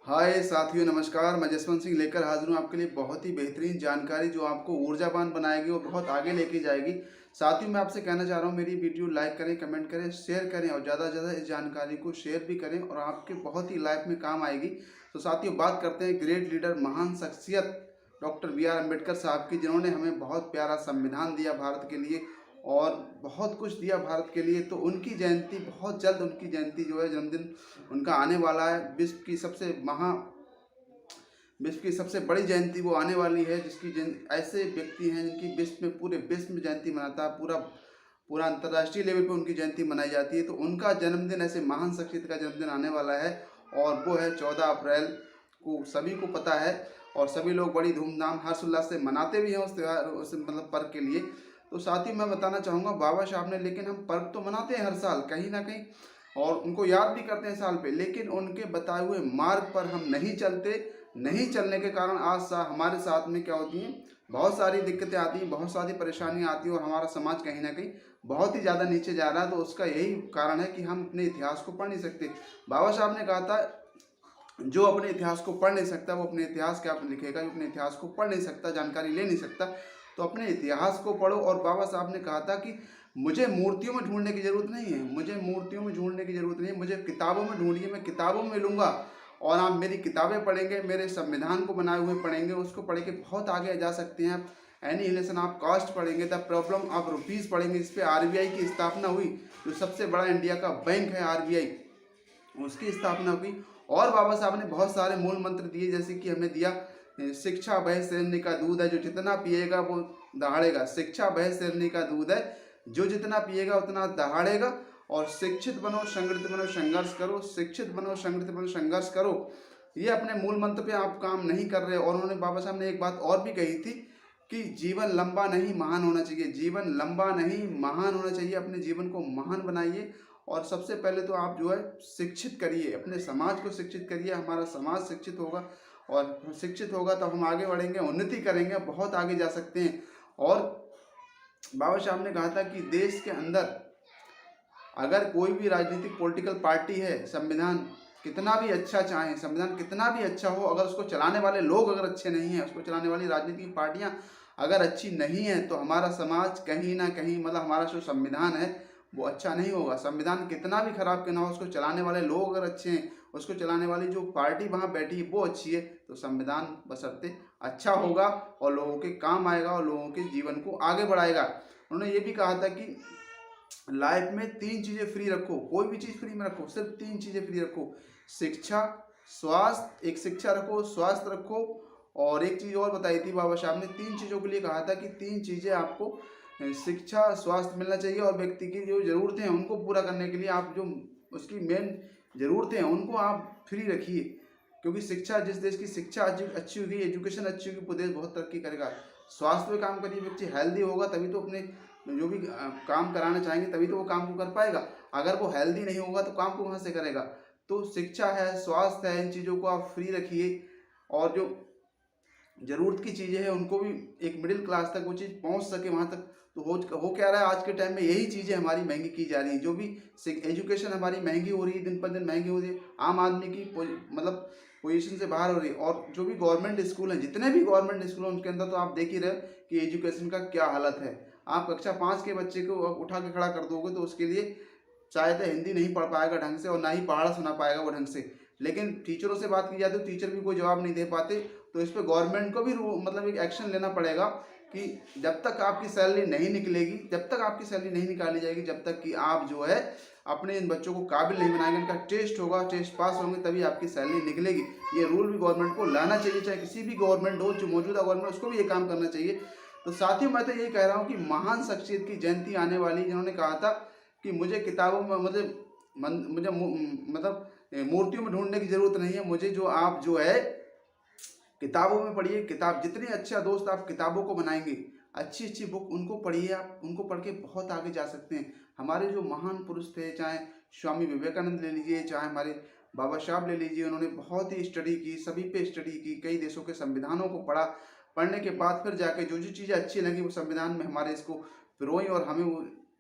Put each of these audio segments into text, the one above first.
हाय साथियों, नमस्कार। मैं जसवंत सिंह लेकर हाजिर हूँ आपके लिए बहुत ही बेहतरीन जानकारी जो आपको ऊर्जावान बनाएगी और बहुत आगे लेके जाएगी। साथियों, मैं आपसे कहना चाह रहा हूँ, मेरी वीडियो लाइक करें, कमेंट करें, शेयर करें और ज़्यादा से ज़्यादा इस जानकारी को शेयर भी करें और आपके बहुत ही लाइफ में काम आएगी। तो साथियों, बात करते हैं ग्रेट लीडर, महान शख्सियत डॉक्टर बी आर अम्बेडकर साहब की, जिन्होंने हमें बहुत प्यारा संविधान दिया भारत के लिए और बहुत कुछ दिया भारत के लिए। तो उनकी जयंती बहुत जल्द, उनकी जयंती जो है, जन्मदिन उनका आने वाला है। विश्व की सबसे बड़ी जयंती वो आने वाली है, जिसकी ऐसे व्यक्ति हैं जिनकी विश्व में, पूरे विश्व में जयंती मनाता है। पूरा पूरा अंतर्राष्ट्रीय लेवल पे उनकी जयंती मनाई जाती है। तो उनका जन्मदिन, ऐसे महान शख्सियत का जन्मदिन आने वाला है और वो है 14 अप्रैल को, सभी को पता है। और सभी लोग बड़ी धूमधाम हर्षोल्लास से मनाते भी हैं उस त्यौहार, उस मतलब पर्व के लिए। तो साथ ही मैं बताना चाहूँगा, बाबा साहब ने, लेकिन हम पर्व तो मनाते हैं हर साल कहीं ना कहीं और उनको याद भी करते हैं साल पे, लेकिन उनके बताए हुए मार्ग पर हम नहीं चलते। नहीं चलने के कारण आज हमारे साथ में क्या होती हैं, बहुत सारी दिक्कतें आती हैं, बहुत सारी परेशानियां आती हैं और हमारा समाज कहीं ना कहीं बहुत ही ज़्यादा नीचे जा रहा है। तो उसका यही कारण है कि हम अपने इतिहास को पढ़ नहीं सकते। बाबा साहब ने कहा था, जो अपने इतिहास को पढ़ नहीं सकता वो अपने इतिहास क्या लिखेगा। जो अपने इतिहास को पढ़ नहीं सकता, जानकारी ले नहीं सकता, तो अपने इतिहास को पढ़ो। और बाबा साहब ने कहा था कि मुझे मूर्तियों में ढूंढने की ज़रूरत नहीं है, मुझे मूर्तियों में ढूंढने की ज़रूरत नहीं है, मुझे किताबों में ढूंढिए, मैं किताबों में मिलूंगा। और आप मेरी किताबें पढ़ेंगे, मेरे संविधान को बनाए हुए पढ़ेंगे, उसको पढ़ के बहुत आगे जा सकते हैं आप। एनीहिलेशन ऑफ कास्ट पढ़ेंगे, द प्रॉब्लम ऑफ रुपीज़ पढ़ेंगे, इस पर आरबीआई की स्थापना हुई, जो सबसे बड़ा इंडिया का बैंक है आरबीआई, उसकी स्थापना हुई। और बाबा साहब ने बहुत सारे मूल मंत्र दिए, जैसे कि हमने दिया, शिक्षा भय शेरनी का दूध है, जो जितना पिएगा वो दहाड़ेगा। शिक्षा भय शेरनी का दूध है, जो जितना पिएगा उतना दहाड़ेगा। और शिक्षित बनो, संगठित बनो, संघर्ष करो। शिक्षित बनो, संगठित बनो, संघर्ष करो। ये अपने मूल मंत्र पे आप काम नहीं कर रहे। और उन्होंने, बाबा साहब ने एक बात और भी कही थी कि जीवन लंबा नहीं महान होना चाहिए। जीवन लंबा नहीं महान होना चाहिए। अपने जीवन को महान बनाइए और सबसे पहले तो आप जो है शिक्षित करिए, अपने समाज को शिक्षित करिए। हमारा समाज शिक्षित होगा और शिक्षित होगा तो हम आगे बढ़ेंगे, उन्नति करेंगे, बहुत आगे जा सकते हैं। और बाबा साहब ने कहा था कि देश के अंदर अगर कोई भी राजनीतिक पॉलिटिकल पार्टी है, संविधान कितना भी अच्छा चाहे, संविधान कितना भी अच्छा हो, अगर उसको चलाने वाले लोग अगर अच्छे नहीं हैं, उसको चलाने वाली राजनीतिक पार्टियां अगर अच्छी नहीं है, तो हमारा समाज कहीं ना कहीं, मतलब हमारा जो संविधान है वो अच्छा नहीं होगा। संविधान कितना भी खराब क्यों ना हो, उसको चलाने वाले लोग अगर अच्छे हैं, उसको चलाने वाली जो पार्टी वहाँ बैठी है वो अच्छी है, तो संविधान बशर्ते अच्छा होगा और लोगों के काम आएगा और लोगों के जीवन को आगे बढ़ाएगा। उन्होंने ये भी कहा था कि लाइफ में 3 चीज़ें फ्री रखो, कोई भी चीज़ फ्री में रखो, सिर्फ 3 चीज़ें फ्री रखो। शिक्षा, स्वास्थ्य, एक शिक्षा रखो, स्वास्थ्य रखो, और एक चीज़ और बताई थी बाबा साहब ने। 3 चीज़ों के लिए कहा था कि 3 चीज़ें आपको, शिक्षा, स्वास्थ्य मिलना चाहिए और व्यक्ति की जो ज़रूरतें हैं उनको पूरा करने के लिए आप जो उसकी मेन ज़रूरतें हैं उनको आप फ्री रखिए। क्योंकि शिक्षा, जिस देश की शिक्षा अच्छी होगी, एजुकेशन अच्छी होगी, वो देश बहुत तरक्की करेगा। स्वास्थ्य पे काम करिए, व्यक्ति हेल्दी होगा तभी तो अपने जो भी काम कराना चाहेंगे तभी तो वो काम को कर पाएगा। अगर वो हेल्दी नहीं होगा तो काम को कहाँ से करेगा। तो शिक्षा है, स्वास्थ्य है, इन चीज़ों को आप फ्री रखिए। और जो ज़रूरत की चीज़ें हैं उनको भी, एक मिडिल क्लास तक वो चीज़ पहुंच सके वहां तक। तो हो क्या रहा है आज के टाइम में, यही चीज़ें हमारी महंगी की जा रही हैं। जो भी एजुकेशन हमारी महंगी हो रही है, दिन पर दिन महंगी हो रही है, आम आदमी की मतलब पोजीशन से बाहर हो रही है। और जो भी गवर्नमेंट स्कूल हैं, जितने भी गवर्नमेंट स्कूल हैं, उनके अंदर तो आप देख ही रहे कि एजुकेशन का क्या हालत है। आप कक्षा 5 के बच्चे को उठा के खड़ा कर दोगे तो उसके लिए शायद हिंदी नहीं पढ़ पाएगा ढंग से और ना ही पढ़ा सुना पाएगा वो ढंग से। लेकिन टीचरों से बात की जाती है, टीचर भी कोई जवाब नहीं दे पाते। तो इस पर गवर्नमेंट को भी मतलब एक एक्शन लेना पड़ेगा कि जब तक आपकी सैलरी नहीं निकलेगी, जब तक आपकी सैलरी नहीं निकाली जाएगी, जब तक कि आप जो है अपने इन बच्चों को काबिल नहीं बनाएंगे, इनका टेस्ट होगा, टेस्ट पास होंगे तभी आपकी सैलरी निकलेगी। ये रूल भी गवर्नमेंट को लाना चाहिए, चाहे किसी भी गवर्नमेंट हो, जो मौजूदा गवर्नमेंट, उसको भी ये काम करना चाहिए। तो साथ ही मैं तो यही कह रहा हूँ कि महान शख्सियत की जयंती आने वाली, जिन्होंने कहा था कि मुझे किताबों में, मतलब मूर्तियों में ढूंढने की जरूरत नहीं है, मुझे जो आप जो है किताबों में पढ़िए। किताब जितने अच्छा दोस्त आप किताबों को बनाएंगे, अच्छी अच्छी बुक उनको पढ़िए, आप उनको पढ़ के बहुत आगे जा सकते हैं। हमारे जो महान पुरुष थे, चाहे स्वामी विवेकानंद ले लीजिए, चाहे हमारे बाबा साहब ले लीजिए, उन्होंने बहुत ही स्टडी की, सभी पे स्टडी की, कई देशों के संविधानों को पढ़ा। पढ़ने के बाद फिर जाके जो जो चीज़ें अच्छी लगी वो संविधान में हमारे इसको पिरोई और हमें वो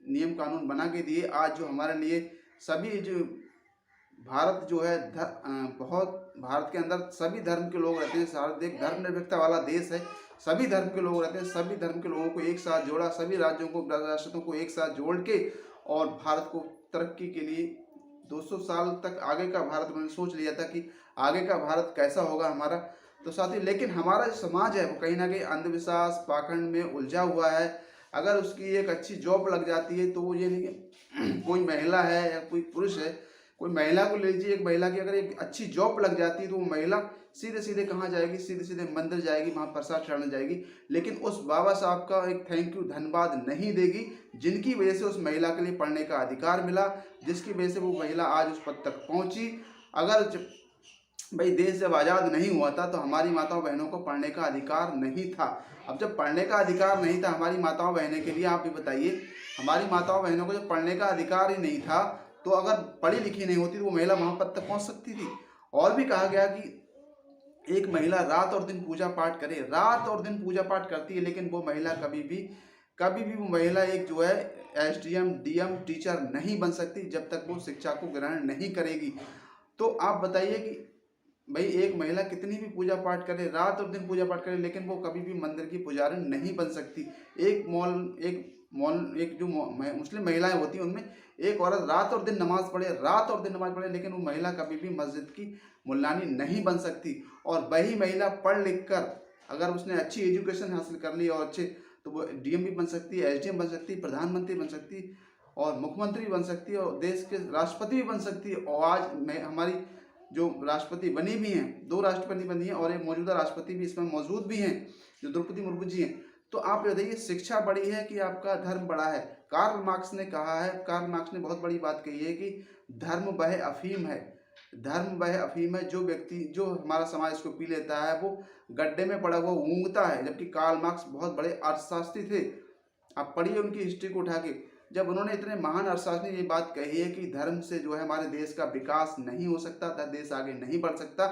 नियम कानून बना के दिए। आज जो हमारे लिए सभी जो भारत जो है बहुत, भारत के अंदर सभी धर्म के लोग रहते हैं। भारत एक धर्मनिरपेक्षता वाला देश है। सभी धर्म के लोग रहते हैं। सभी धर्म के लोगों को एक साथ जोड़ा, सभी राज्यों को, रियासतों को एक साथ जोड़ के और भारत को तरक्की के लिए 200 साल तक आगे का भारत मैंने सोच लिया था कि आगे का भारत कैसा होगा हमारा। तो साथ ही लेकिन हमारा जो समाज है वो कहीं ना कहीं अंधविश्वास पाखंड में उलझा हुआ है। अगर उसकी एक अच्छी जॉब लग जाती है तो वो ये नहीं कि कोई महिला है या कोई पुरुष है, कोई महिला को ले लीजिए, एक महिला की अगर एक अच्छी जॉब लग जाती है तो वो महिला सीधे सीधे कहाँ जाएगी, सीधे सीधे मंदिर जाएगी, वहाँ प्रसाद चढ़ाने जाएगी। लेकिन उस बाबा साहब का एक थैंक यू धन्यवाद नहीं देगी जिनकी वजह से उस महिला के लिए पढ़ने का अधिकार मिला, जिसकी वजह से वो महिला आज उस पद तक पहुंची। अगर भाई देश जब आज़ाद नहीं हुआ था तो हमारी माताओं बहनों को पढ़ने का अधिकार नहीं था। अब जब पढ़ने का अधिकार नहीं था हमारी माताओं बहनों के लिए, आप भी बताइए, हमारी माताओं बहनों को जब पढ़ने का अधिकार ही नहीं था तो अगर पढ़ी लिखी नहीं होती तो वो महिला वहाँ पद तक पहुँच सकती थी। और भी कहा गया कि एक महिला रात और दिन पूजा पाठ करे, रात और दिन पूजा पाठ करती है, लेकिन वो महिला कभी भी वो महिला एक जो है एसडीएम डीएम टीचर नहीं बन सकती जब तक वो शिक्षा को ग्रहण नहीं करेगी। तो आप बताइए कि भाई एक महिला कितनी भी पूजा पाठ करे, रात और दिन पूजा पाठ करे, लेकिन वो कभी भी मंदिर की पुजारी नहीं बन सकती। एक जो मुस्लिम महिलाएं होती हैं उनमें एक औरत रात और दिन नमाज पढ़े, रात और दिन नमाज पढ़े, लेकिन वो महिला कभी भी मस्जिद की मुल्लानी नहीं बन सकती। और वही महिला पढ़ लिख कर अगर उसने अच्छी एजुकेशन हासिल कर ली और अच्छे, तो वो डीएम भी बन सकती है, एसडीएम बन सकती है, प्रधानमंत्री बन सकती है और मुख्यमंत्री बन सकती है और देश के राष्ट्रपति भी बन सकती है। और आज मैं हमारी जो राष्ट्रपति बनी भी हैं, 2 राष्ट्रपति बनी हैं और एक मौजूदा राष्ट्रपति भी इसमें मौजूद भी हैं जो द्रौपदी मुर्मू जी हैं। तो आप बताइए शिक्षा बड़ी है कि आपका धर्म बड़ा है? कार्ल मार्क्स ने कहा है, कार्ल मार्क्स ने बहुत बड़ी बात कही है कि धर्म वह अफीम है, धर्म वह अफीम है जो व्यक्ति, जो हमारा समाज इसको पी लेता है वो गड्ढे में पड़ा हुआ ऊँगता है। जबकि कार्ल मार्क्स बहुत बड़े अर्थशास्त्री थे, आप पढ़िए उनकी हिस्ट्री को उठा के। जब उन्होंने इतने महान अर्थशास्त्री ने ये बात कही है कि धर्म से जो है हमारे देश का विकास नहीं हो सकता, देश आगे नहीं बढ़ सकता।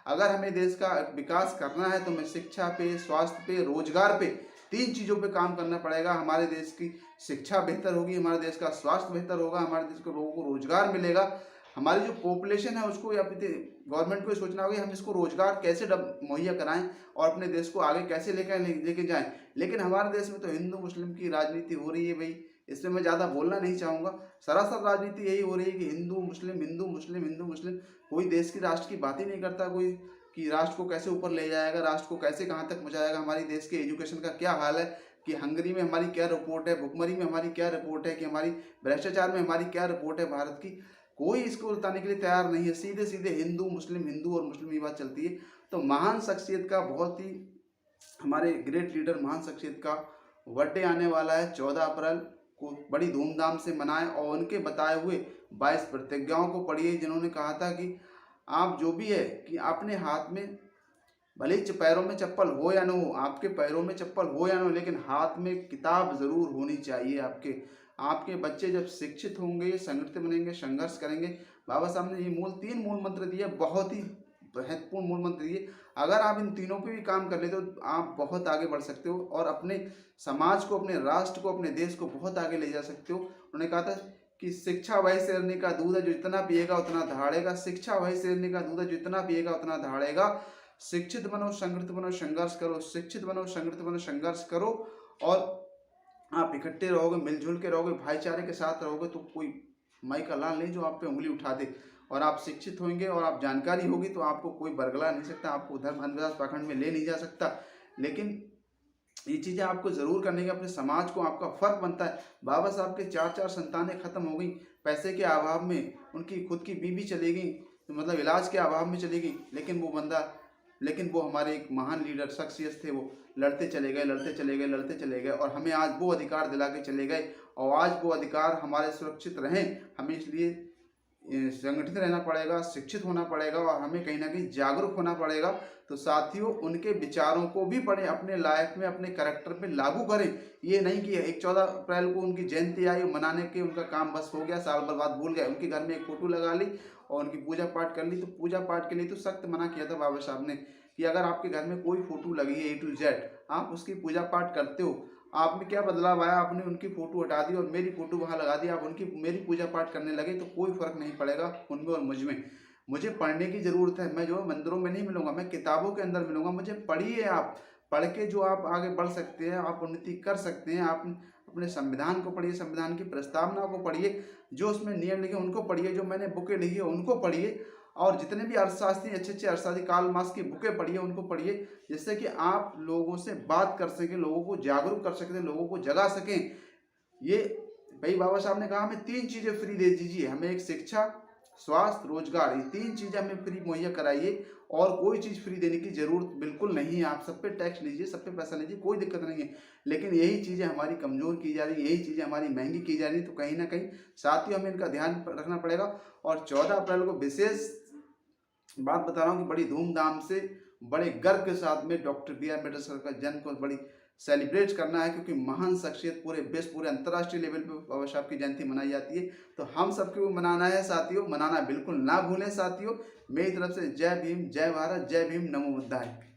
अगर हमें देश का विकास करना है तो हमें शिक्षा पे, स्वास्थ्य पे, रोजगार पे, 3 चीज़ों पे काम करना पड़ेगा। हमारे देश की शिक्षा बेहतर होगी, हमारे देश का स्वास्थ्य बेहतर होगा, हमारे देश के लोगों को रोजगार मिलेगा। हमारी जो पॉपुलेशन है उसको या गवर्नमेंट को ये सोचना होगा हम इसको रोजगार कैसे मुहैया कराएं और अपने देश को आगे कैसे लेके जाएं। लेकिन हमारे देश में तो हिंदू मुस्लिम की राजनीति हो रही है भाई, इसमें मैं ज़्यादा बोलना नहीं चाहूँगा। सरासर राजनीति यही हो रही है कि हिंदू मुस्लिम, हिंदू मुस्लिम, हिंदू मुस्लिम। कोई देश की राष्ट्र की बात ही नहीं करता, कोई कि राष्ट्र को कैसे ऊपर ले जाएगा, राष्ट्र को कैसे कहाँ तक पहुँचाएगा। हमारी देश के एजुकेशन का क्या हाल है कि हंगरी में हमारी क्या रिपोर्ट है, भुखमरी में हमारी क्या रिपोर्ट है, कि हमारी भ्रष्टाचार में हमारी क्या रिपोर्ट है भारत की। कोई इसको बताने के लिए तैयार नहीं है। सीधे सीधे हिंदू मुस्लिम, हिंदू और मुस्लिम ये बात चलती है। तो महान शख्सियत का, बहुत ही हमारे ग्रेट लीडर महान शख्सियत का बर्थडे आने वाला है 14 अप्रैल को, बड़ी धूमधाम से मनाएं और उनके बताए हुए 22 प्रतिज्ञाओं को पढ़िए जिन्होंने कहा था कि आप जो भी है कि अपने हाथ में भले ही पैरों में चप्पल हो या ना हो, आपके पैरों में चप्पल हो या ना हो, लेकिन हाथ में किताब जरूर होनी चाहिए आपके। आपके बच्चे जब शिक्षित होंगे, संगठित बनेंगे, संघर्ष करेंगे। बाबा साहब ने ये 3 मूल मंत्र दिए, बहुत ही महत्वपूर्ण मूल मंत्र दिए। अगर आप इन तीनों पे भी काम कर लेते हो तो आप बहुत आगे बढ़ सकते हो और अपने समाज को, अपने राष्ट्र को, अपने देश को बहुत आगे ले जा सकते हो। उन्होंने कहा था कि शिक्षा वही शेरनी का दूध है जो जितना पिएगा उतना दहाड़ेगा, शिक्षा वही शेरनी का दूध है जो जितना पिएगा उतना दहाड़ेगा। शिक्षित बनो, संगठित बनो, संघर्ष करो, शिक्षित बनो, संगठित बनो, संघर्ष करो। और आप इकट्ठे रहोगे, मिलजुल के रहोगे, भाईचारे के साथ रहोगे तो कोई माई का लाल नहीं जो आप पे उंगली उठा दे। और आप शिक्षित होंगे और आप जानकारी होगी तो आपको कोई बरगला नहीं सकता, आपको धर्म अंधविश्वास पाखंड में ले नहीं जा सकता। लेकिन ये चीज़ें आपको ज़रूर करनी है, अपने समाज को आपका फ़र्क बनता है। बाबा साहब के 4 संतानें ख़त्म हो गई पैसे के अभाव में, उनकी खुद की बीवी चली गई, तो मतलब इलाज के अभाव में चली गई। लेकिन वो हमारे एक महान लीडर शख्सियत थे, वो लड़ते चले गए, लड़ते चले गए, लड़ते चले गए और हमें आज वो अधिकार दिला के चले गए। और आज वो अधिकार हमारे सुरक्षित रहें, हमें इसलिए संगठित रहना पड़ेगा, शिक्षित होना पड़ेगा और हमें कहीं ना कहीं जागरूक होना पड़ेगा। तो साथियों उनके विचारों को भी पढ़ें, अपने लाइफ में, अपने कैरेक्टर पे लागू करें। ये नहीं कि एक 14 अप्रैल को उनकी जयंती आई, मनाने के उनका काम बस हो गया, साल भर बाद भूल गए। उनके घर में एक फ़ोटो लगा ली और उनकी पूजा पाठ कर ली। तो पूजा पाठ के लिए तो सख्त मना किया था बाबा साहब ने कि अगर आपके घर में कोई फ़ोटो लगी है A to Z, आप उसकी पूजा पाठ करते हो, आप में क्या बदलाव आया? आपने उनकी फ़ोटो हटा दी और मेरी फ़ोटो वहाँ लगा दी, आप उनकी मेरी पूजा पाठ करने लगे, तो कोई फ़र्क नहीं पड़ेगा उनमें और मुझ में। मुझे पढ़ने की ज़रूरत है, मैं जो है मंदिरों में नहीं मिलूँगा, मैं किताबों के अंदर मिलूँगा। मुझे पढ़िए आप, पढ़ के जो आप आगे बढ़ सकते हैं, आप उन्नति कर सकते हैं। आप अपने संविधान को पढ़िए, संविधान की प्रस्तावना को पढ़िए, जो उसमें नियम लिखे उनको पढ़िए, जो मैंने बुकें लिखी है उनको पढ़िए, और जितने भी अर्थशास्त्री अच्छे-अच्छे अर्थशास्त्री कार्ल मार्क्स की बुकें पढ़िए, उनको पढ़िए, जिससे कि आप लोगों से बात कर सकें, लोगों को जागरूक कर सकें, लोगों को जगा सकें। ये भाई बाबा साहब ने कहा हमें 3 चीज़ें फ्री दे दीजिए, हमें एक शिक्षा, स्वास्थ्य, रोजगार, ये 3 चीज़ें हमें फ्री मुहैया कराइए, और कोई चीज़ फ्री देने की ज़रूरत बिल्कुल नहीं है। आप सब पे टैक्स लीजिए, सब पे पैसा लीजिए, कोई दिक्कत नहीं है। लेकिन यही चीज़ें हमारी कमज़ोर की जा रही है, यही चीज़ें हमारी महँगी की जा रही है, तो कहीं न कहीं साथियों हमें इनका ध्यान रखना पड़ेगा। और 14 अप्रैल को विशेष बात बता रहा हूँ कि बड़ी धूमधाम से, बड़े गर्व के साथ में डॉक्टर बी आर अम्बेडकर का जन्म को बड़ी सेलिब्रेट करना है, क्योंकि महान शख्सियत पूरे विश्व, पूरे अंतर्राष्ट्रीय लेवल पे बाबा साहब की जयंती मनाई जाती है। तो हम सबको मनाना है साथियों, मनाना बिल्कुल ना भूलें साथियों। मेरी तरफ से जय भीम, जय भारत, जय भीम, नमो बुद्धाय।